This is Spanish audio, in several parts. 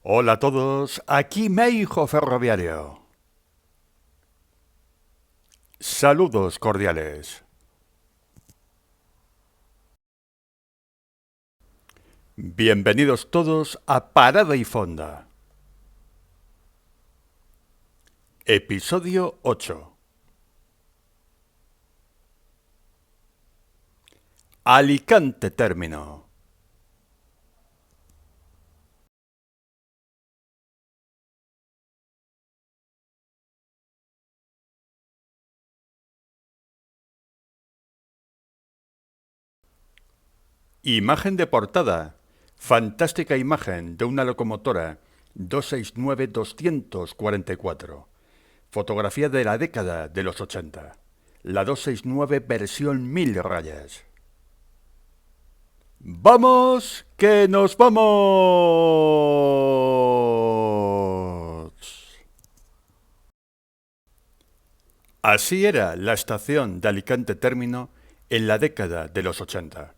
Hola a todos, aquí Meijo Ferroviario. Saludos cordiales. Bienvenidos todos a Parada y Fonda. Episodio 8. Alicante Término. Imagen de portada. Fantástica imagen de una locomotora 269-244. Fotografía de la década de los 80. La 269 versión 1000 rayas. ¡Vamos, que nos vamos! Así era la estación de Alicante Término en la década de los 80,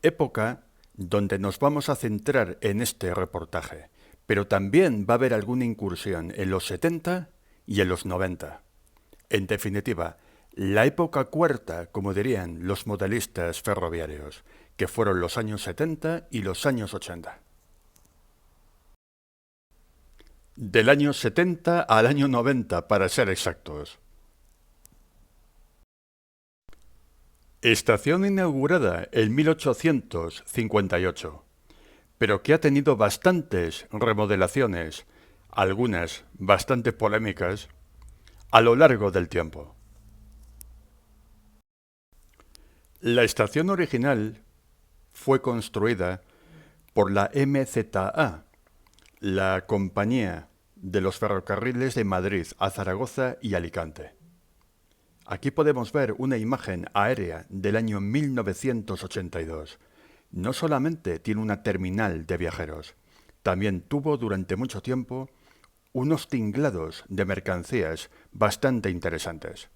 época donde nos vamos a centrar en este reportaje, pero también va a haber alguna incursión en los 70 y en los 90. En definitiva, la época cuarta, como dirían los modelistas ferroviarios, que fueron los años 70 y los años 80. Del año 70 al año 90, para ser exactos. Estación inaugurada en 1858, pero que ha tenido bastantes remodelaciones, algunas bastante polémicas, a lo largo del tiempo. La estación original fue construida por la MZA, la compañía de los ferrocarriles de Madrid a Zaragoza y Alicante. Aquí podemos ver una imagen aérea del año 1982. No solamente tiene una terminal de viajeros, también tuvo durante mucho tiempo unos tinglados de mercancías bastante interesantes.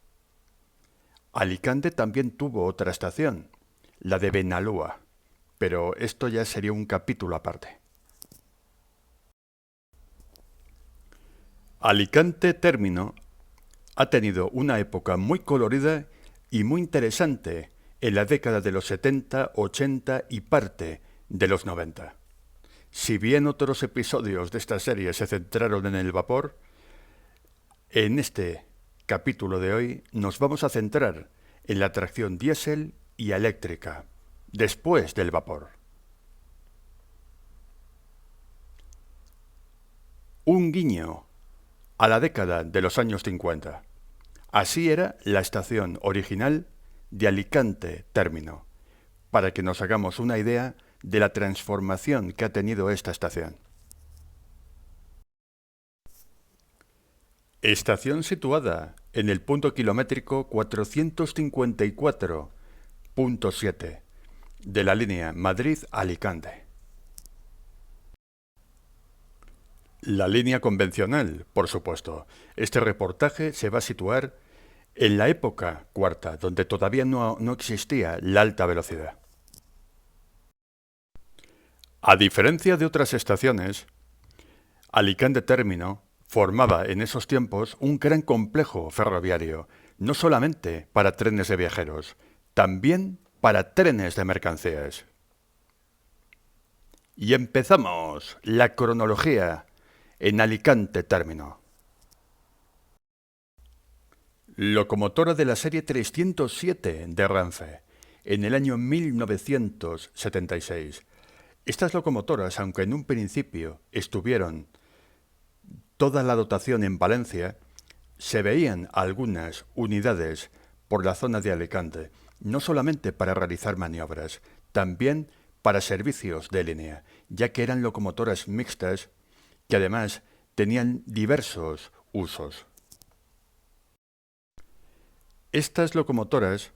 Alicante también tuvo otra estación, la de Benalúa, pero esto ya sería un capítulo aparte. Alicante Término ha tenido una época muy colorida y muy interesante en la década de los 70, 80 y parte de los 90. Si bien otros episodios de esta serie se centraron en el vapor, en este capítulo de hoy nos vamos a centrar en la tracción diésel y eléctrica, después del vapor. Un guiño a la década de los años 50. Así era la estación original de Alicante Término, para que nos hagamos una idea de la transformación que ha tenido esta estación. Estación situada en el punto kilométrico 454.7 de la línea Madrid-Alicante. La línea convencional, por supuesto. Este reportaje se va a situar en la época cuarta, donde todavía no existía la alta velocidad. A diferencia de otras estaciones, Alicante Término formaba en esos tiempos un gran complejo ferroviario, no solamente para trenes de viajeros, también para trenes de mercancías. Y empezamos la cronología en Alicante Término. Locomotora de la serie 307 de Renfe, en el año 1976. Estas locomotoras, aunque en un principio estuvieron toda la dotación en Valencia, se veían algunas unidades por la zona de Alicante, no solamente para realizar maniobras, también para servicios de línea, ya que eran locomotoras mixtas que además tenían diversos usos. Estas locomotoras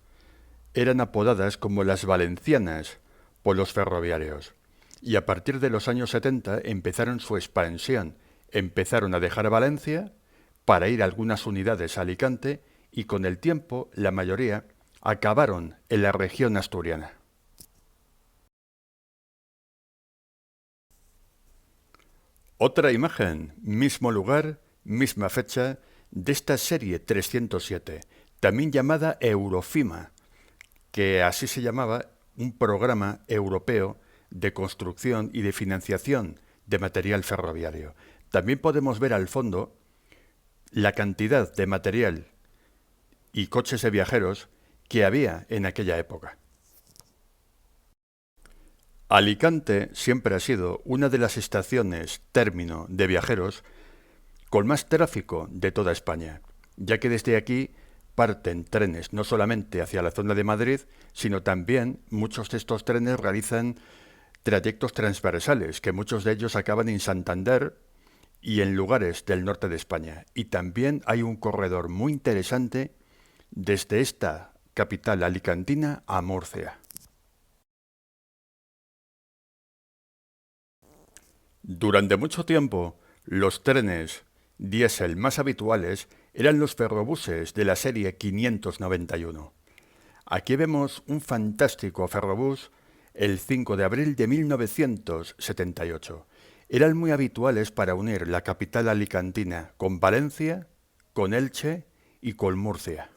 eran apodadas como las valencianas por los ferroviarios, y a partir de los años 70 empezaron su expansión. Empezaron a dejar Valencia para ir algunas unidades a Alicante y con el tiempo la mayoría acabaron en la región asturiana. Otra imagen, mismo lugar, misma fecha, de esta serie 307, también llamada Eurofima, que así se llamaba un programa europeo de construcción y de financiación de material ferroviario. También podemos ver al fondo la cantidad de material y coches de viajeros que había en aquella época. Alicante siempre ha sido una de las estaciones término de viajeros con más tráfico de toda España, ya que desde aquí parten trenes no solamente hacia la zona de Madrid, sino también muchos de estos trenes realizan trayectos transversales, que muchos de ellos acaban en Santander y en lugares del norte de España. Y también hay un corredor muy interesante desde esta capital alicantina a Murcia. Durante mucho tiempo, los trenes diésel más habituales eran los ferrobuses de la serie 591. Aquí vemos un fantástico ferrobús el 5 de abril de 1978. Eran muy habituales para unir la capital alicantina con Valencia, con Elche y con Murcia.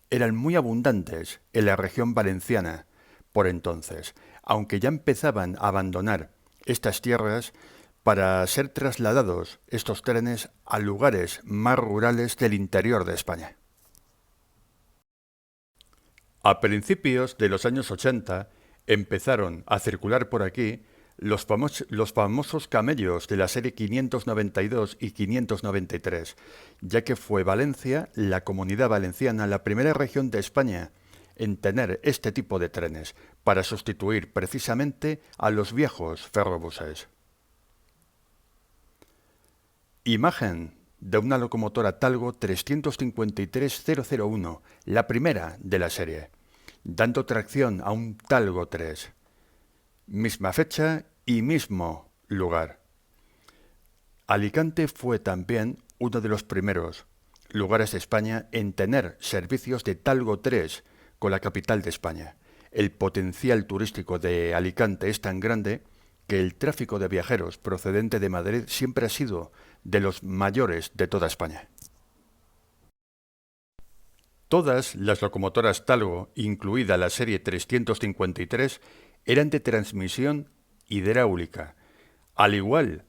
Eran muy abundantes en la región valenciana por entonces, aunque ya empezaban a abandonar estas tierras para ser trasladados estos trenes a lugares más rurales del interior de España. A principios de los años 80 empezaron a circular por aquí los famosos camellos de la serie 592 y 593, ya que fue Valencia, la Comunidad Valenciana, la primera región de España en tener este tipo de trenes, para sustituir precisamente a los viejos ferrobuses. Imagen de una locomotora Talgo 353-001, la primera de la serie, dando tracción a un Talgo 3. Misma fecha y mismo lugar. Alicante fue también uno de los primeros lugares de España en tener servicios de Talgo 3 con la capital de España. El potencial turístico de Alicante es tan grande que el tráfico de viajeros procedente de Madrid siempre ha sido de los mayores de toda España. Todas las locomotoras Talgo, incluida la serie 353, eran de transmisión hidráulica, al igual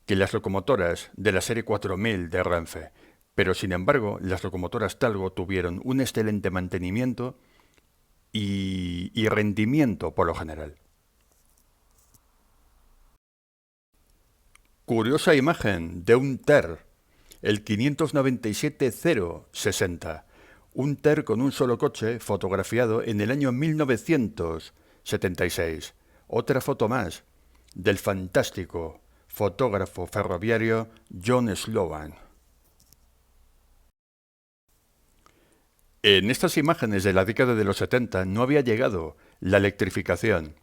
que las locomotoras de la serie 4000 de Renfe, pero sin embargo las locomotoras Talgo tuvieron un excelente mantenimiento y rendimiento por lo general. Curiosa imagen de un TER, el 597-060, un TER con un solo coche fotografiado en el año 1976. Otra foto más del fantástico fotógrafo ferroviario John Sloan. En estas imágenes de la década de los 70 no había llegado la electrificación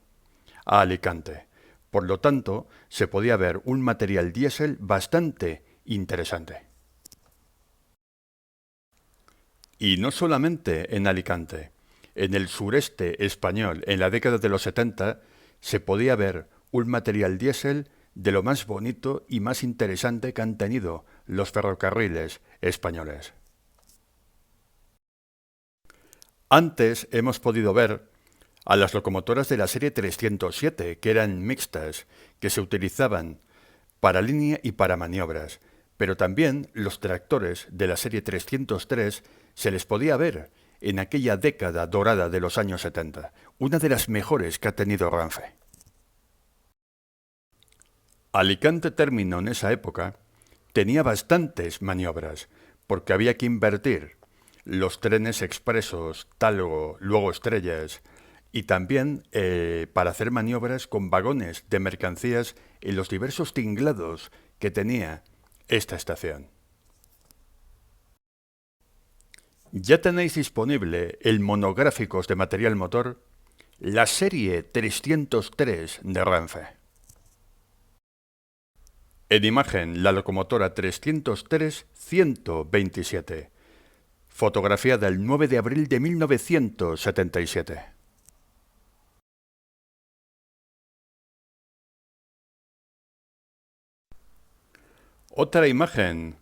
a Alicante. Por lo tanto, se podía ver un material diésel bastante interesante. Y no solamente en Alicante. En el sureste español, en la década de los 70, se podía ver un material diésel de lo más bonito y más interesante que han tenido los ferrocarriles españoles. Antes hemos podido ver a las locomotoras de la serie 307, que eran mixtas, que se utilizaban para línea y para maniobras, pero también los tractores de la serie 303 se les podía ver en aquella década dorada de los años 70, una de las mejores que ha tenido Renfe. Alicante Término en esa época tenía bastantes maniobras, porque había que invertir los trenes expresos, Talgo, luego Estrellas, y también para hacer maniobras con vagones de mercancías en los diversos tinglados que tenía esta estación. Ya tenéis disponible el monográficos de material motor, la serie 303 de Renfe. En imagen, la locomotora 303-127, fotografiada el 9 de abril de 1977. Otra imagen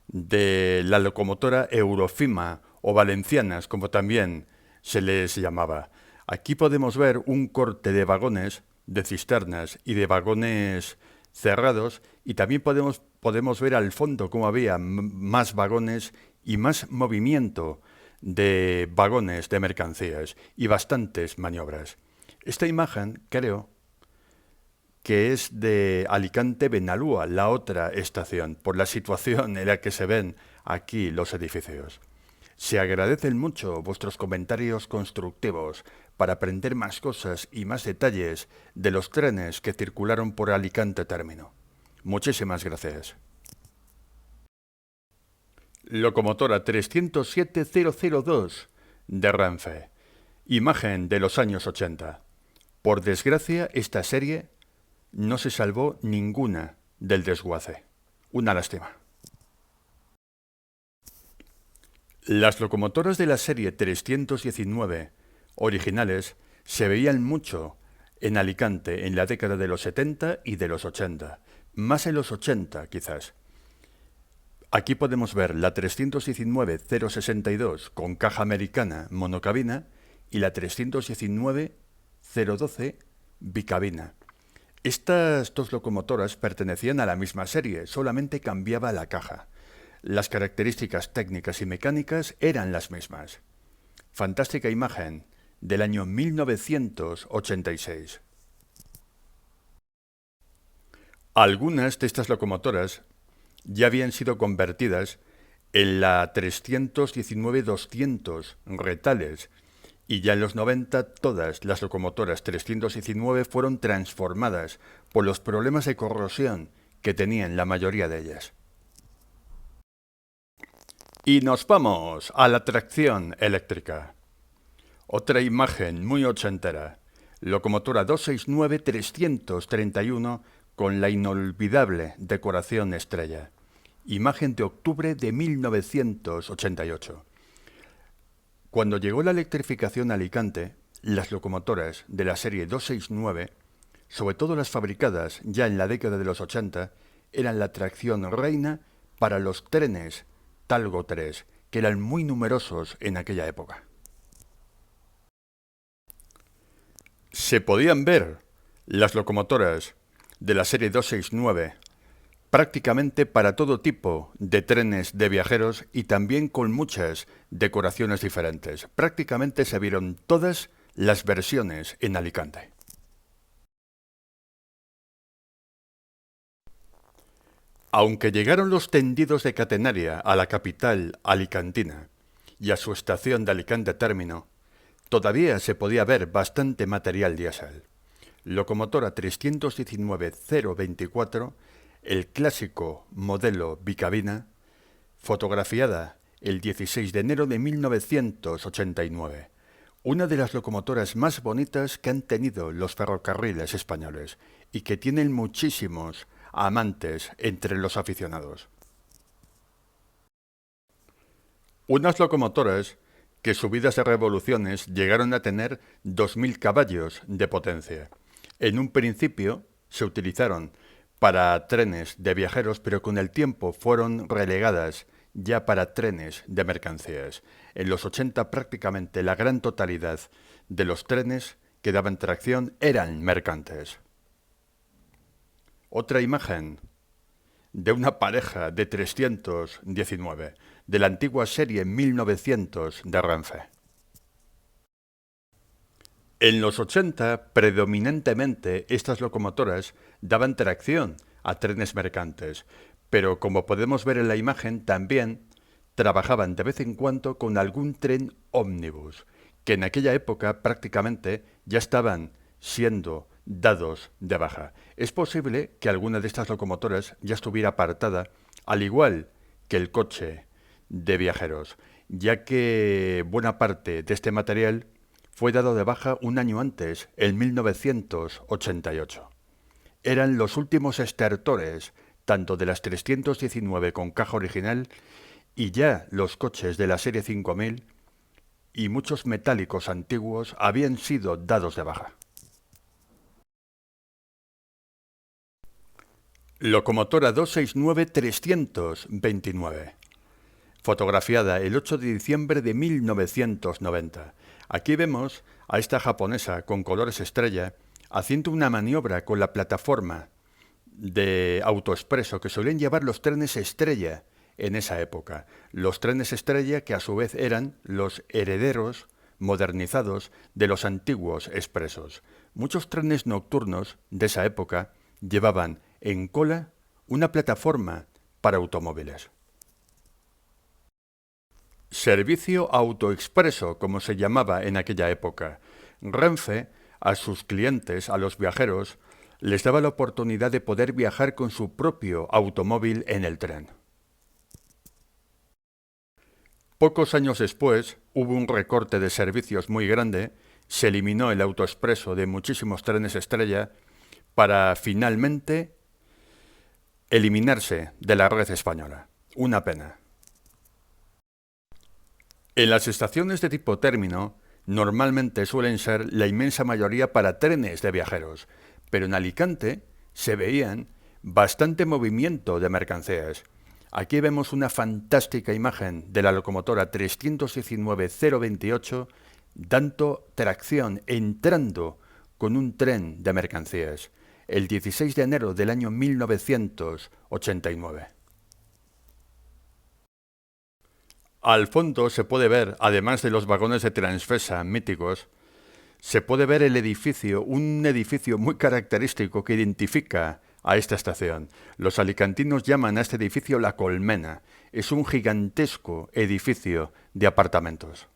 de la locomotora Eurofima o valencianas, como también se les llamaba. Aquí podemos ver un corte de vagones, de cisternas y de vagones cerrados, y también podemos ver al fondo cómo había más vagones y más movimiento de vagones de mercancías y bastantes maniobras. Esta imagen, creo, que es de Alicante-Benalúa, la otra estación, por la situación en la que se ven aquí los edificios. Se agradecen mucho vuestros comentarios constructivos para aprender más cosas y más detalles de los trenes que circularon por Alicante Término. Muchísimas gracias. Locomotora 307002 de Renfe. Imagen de los años 80. Por desgracia, esta serie no se salvó ninguna del desguace. Una lástima. Las locomotoras de la serie 319 originales se veían mucho en Alicante en la década de los 70 y de los 80. Más en los 80, quizás. Aquí podemos ver la 319-062 con caja americana monocabina y la 319-012 bicabina. Estas dos locomotoras pertenecían a la misma serie, solamente cambiaba la caja. Las características técnicas y mecánicas eran las mismas. Fantástica imagen del año 1986. Algunas de estas locomotoras ya habían sido convertidas en la 319-200 retales, y ya en los 90 todas las locomotoras 319 fueron transformadas por los problemas de corrosión que tenían la mayoría de ellas. Y nos vamos a la tracción eléctrica. Otra imagen muy ochentera. Locomotora 269-331 con la inolvidable decoración estrella. Imagen de octubre de 1988. Cuando llegó la electrificación a Alicante, las locomotoras de la serie 269, sobre todo las fabricadas ya en la década de los 80, eran la tracción reina para los trenes Talgo 3, que eran muy numerosos en aquella época. Se podían ver las locomotoras de la serie 269 prácticamente para todo tipo de trenes de viajeros y también con muchas decoraciones diferentes. Prácticamente se vieron todas las versiones en Alicante. Aunque llegaron los tendidos de catenaria a la capital alicantina y a su estación de Alicante Término, todavía se podía ver bastante material diésel. Locomotora 319-024, el clásico modelo bicabina, fotografiada el 16 de enero de 1989. Una de las locomotoras más bonitas que han tenido los ferrocarriles españoles y que tienen muchísimos amantes entre los aficionados. Unas locomotoras que subidas de revoluciones llegaron a tener 2.000 caballos de potencia. En un principio se utilizaron para trenes de viajeros, pero con el tiempo fueron relegadas ya para trenes de mercancías. En los 80 prácticamente la gran totalidad de los trenes que daban tracción eran mercantes. Otra imagen de una pareja de 319, de la antigua serie 1900 de Renfe. En los 80, predominantemente, estas locomotoras daban tracción a trenes mercantes, pero como podemos ver en la imagen, también trabajaban de vez en cuando con algún tren ómnibus, que en aquella época prácticamente ya estaban siendo dados de baja. Es posible que alguna de estas locomotoras ya estuviera apartada, al igual que el coche de viajeros, ya que buena parte de este material fue dado de baja un año antes, en 1988. Eran los últimos estertores, tanto de las 319 con caja original y ya los coches de la serie 5000 y muchos metálicos antiguos habían sido dados de baja. Locomotora 269-329. Fotografiada el 8 de diciembre de 1990. Aquí vemos a esta japonesa con colores estrella haciendo una maniobra con la plataforma de autoexpreso que solían llevar los trenes estrella en esa época. Los trenes estrella que a su vez eran los herederos modernizados de los antiguos expresos. Muchos trenes nocturnos de esa época llevaban en cola una plataforma para automóviles. Servicio autoexpreso, como se llamaba en aquella época. Renfe, a sus clientes, a los viajeros, les daba la oportunidad de poder viajar con su propio automóvil en el tren. Pocos años después hubo un recorte de servicios muy grande, se eliminó el autoexpreso de muchísimos trenes estrella para finalmente eliminarse de la red española. Una pena. En las estaciones de tipo término normalmente suelen ser la inmensa mayoría para trenes de viajeros, pero en Alicante se veían bastante movimiento de mercancías. Aquí vemos una fantástica imagen de la locomotora 319-028 dando tracción, entrando con un tren de mercancías, el 16 de enero del año 1989. Al fondo se puede ver, además de los vagones de Transfesa míticos, se puede ver el edificio, un edificio muy característico que identifica a esta estación. Los alicantinos llaman a este edificio La Colmena. Es un gigantesco edificio de apartamentos.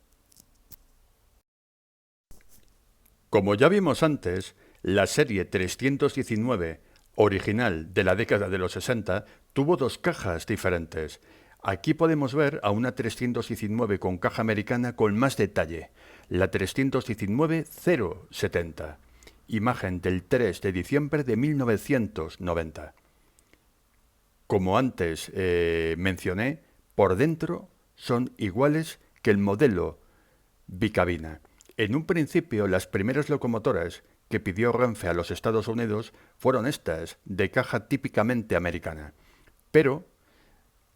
Como ya vimos antes, la serie 319, original de la década de los 60, tuvo dos cajas diferentes. Aquí podemos ver a una 319 con caja americana con más detalle, la 319-070, imagen del 3 de diciembre de 1990. Como antes mencioné, por dentro son iguales que el modelo bicabina. En un principio, las primeras locomotoras que pidió Renfe a los Estados Unidos fueron estas, de caja típicamente americana. Pero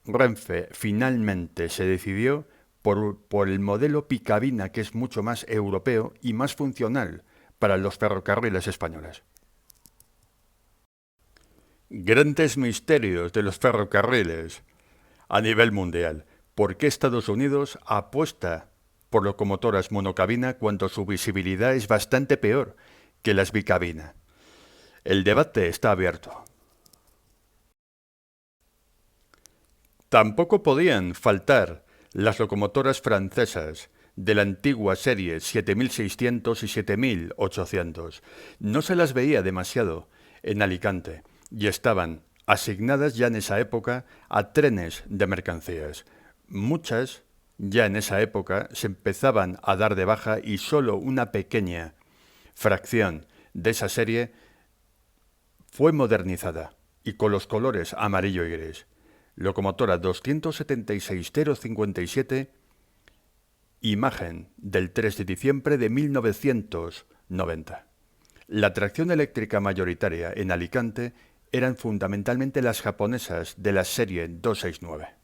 Renfe finalmente se decidió por el modelo bicabina, que es mucho más europeo y más funcional para los ferrocarriles españoles. Grandes misterios de los ferrocarriles a nivel mundial. ¿Por qué Estados Unidos apuesta por locomotoras monocabina cuando su visibilidad es bastante peor que las bicabina? El debate está abierto. Tampoco podían faltar las locomotoras francesas de la antigua serie 7600 y 7800. No se las veía demasiado en Alicante y estaban asignadas ya en esa época a trenes de mercancías. Muchas ya en esa época se empezaban a dar de baja y solo una pequeña fracción de esa serie fue modernizada y con los colores amarillo y gris. Locomotora 276-057, imagen del 3 de diciembre de 1990. La tracción eléctrica mayoritaria en Alicante eran fundamentalmente las japonesas de la serie 269.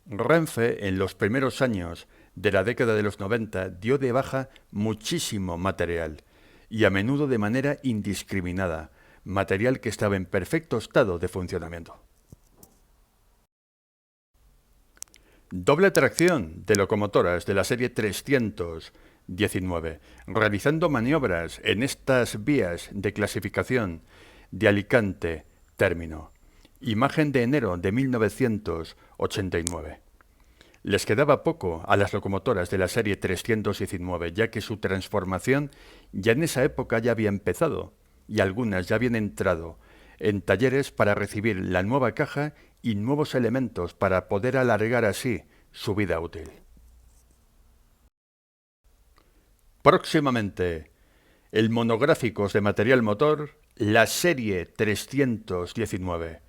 Renfe, en los primeros años de la década de los 90, dio de baja muchísimo material y a menudo de manera indiscriminada, material que estaba en perfecto estado de funcionamiento. Doble tracción de locomotoras de la serie 319, realizando maniobras en estas vías de clasificación de Alicante término. Imagen de enero de 1989. Les quedaba poco a las locomotoras de la serie 319, ya que su transformación ya en esa época ya había empezado y algunas ya habían entrado en talleres para recibir la nueva caja y nuevos elementos para poder alargar así su vida útil. Próximamente, el monográficos de material motor, la serie 319,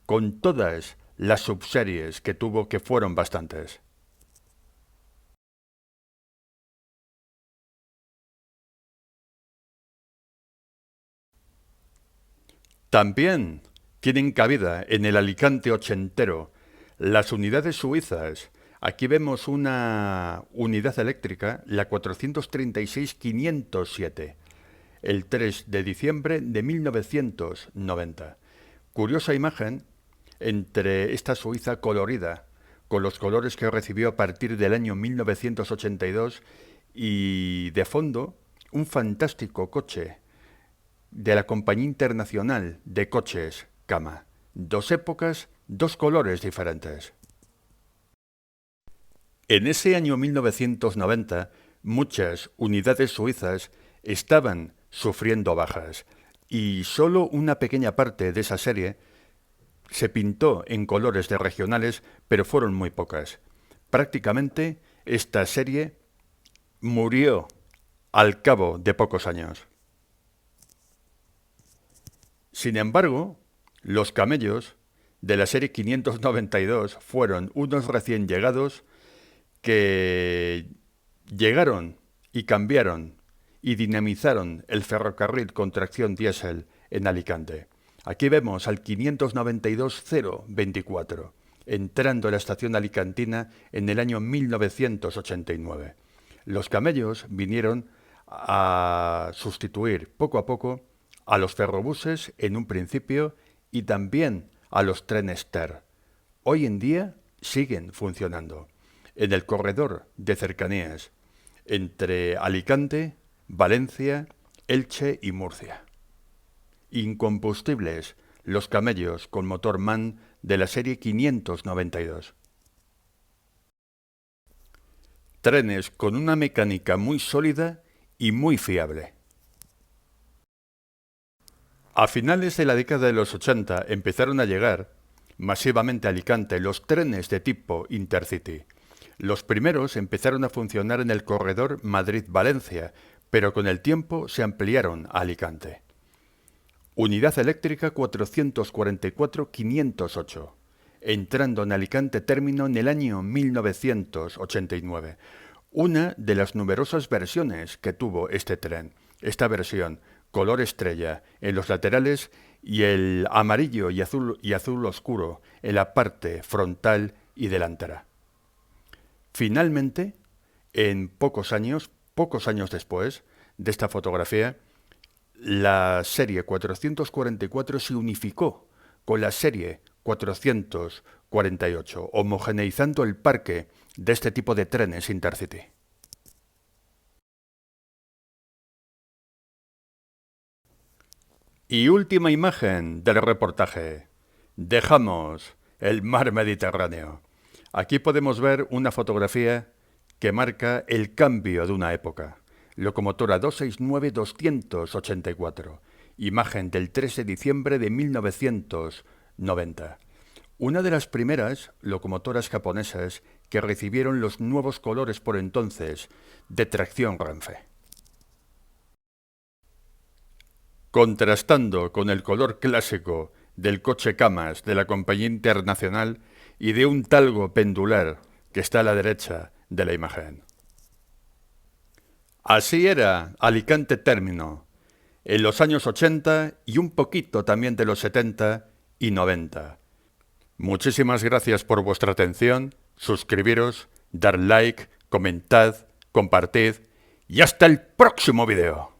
con todas las subseries que tuvo, que fueron bastantes. También tienen cabida en el Alicante ochentero las unidades suizas. Aquí vemos una unidad eléctrica, la 436-507, el 3 de diciembre de 1990. Curiosa imagen entre esta Suiza colorida, con los colores que recibió a partir del año 1982, y de fondo un fantástico coche de la Compañía Internacional de Coches Kama. Dos épocas, dos colores diferentes. En ese año 1990, muchas unidades suizas estaban sufriendo bajas y solo una pequeña parte de esa serie se pintó en colores de regionales, pero fueron muy pocas. Prácticamente esta serie murió al cabo de pocos años. Sin embargo, los camellos de la serie 592 fueron unos recién llegados que llegaron y cambiaron y dinamizaron el ferrocarril con tracción diésel en Alicante. Aquí vemos al 592-024 entrando a la estación alicantina en el año 1989. Los camellos vinieron a sustituir poco a poco a los ferrobuses en un principio y también a los trenes TER. Hoy en día siguen funcionando en el corredor de cercanías entre Alicante, Valencia, Elche y Murcia. Incombustibles los camellos con motor MAN de la serie 592. Trenes con una mecánica muy sólida y muy fiable. A finales de la década de los 80 empezaron a llegar masivamente a Alicante los trenes de tipo Intercity. Los primeros empezaron a funcionar en el corredor Madrid-Valencia, pero con el tiempo se ampliaron a Alicante. Unidad eléctrica 444-508, entrando en Alicante término en el año 1989. Una de las numerosas versiones que tuvo este tren. Esta versión, color estrella en los laterales y el amarillo y azul oscuro en la parte frontal y delantera. Finalmente, en pocos años después de esta fotografía, la serie 444 se unificó con la serie 448, homogeneizando el parque de este tipo de trenes Intercity. Y última imagen del reportaje. Dejamos el mar Mediterráneo. Aquí podemos ver una fotografía que marca el cambio de una época. Locomotora 269-284. Imagen del 3 de diciembre de 1990. Una de las primeras locomotoras japonesas que recibieron los nuevos colores por entonces de tracción Renfe. Contrastando con el color clásico del coche Camas de la Compañía Internacional y de un talgo pendular que está a la derecha de la imagen. Así era Alicante término en los años 80 y un poquito también de los 70 y 90. Muchísimas gracias por vuestra atención, suscribiros, dar like, comentad, compartid y hasta el próximo video.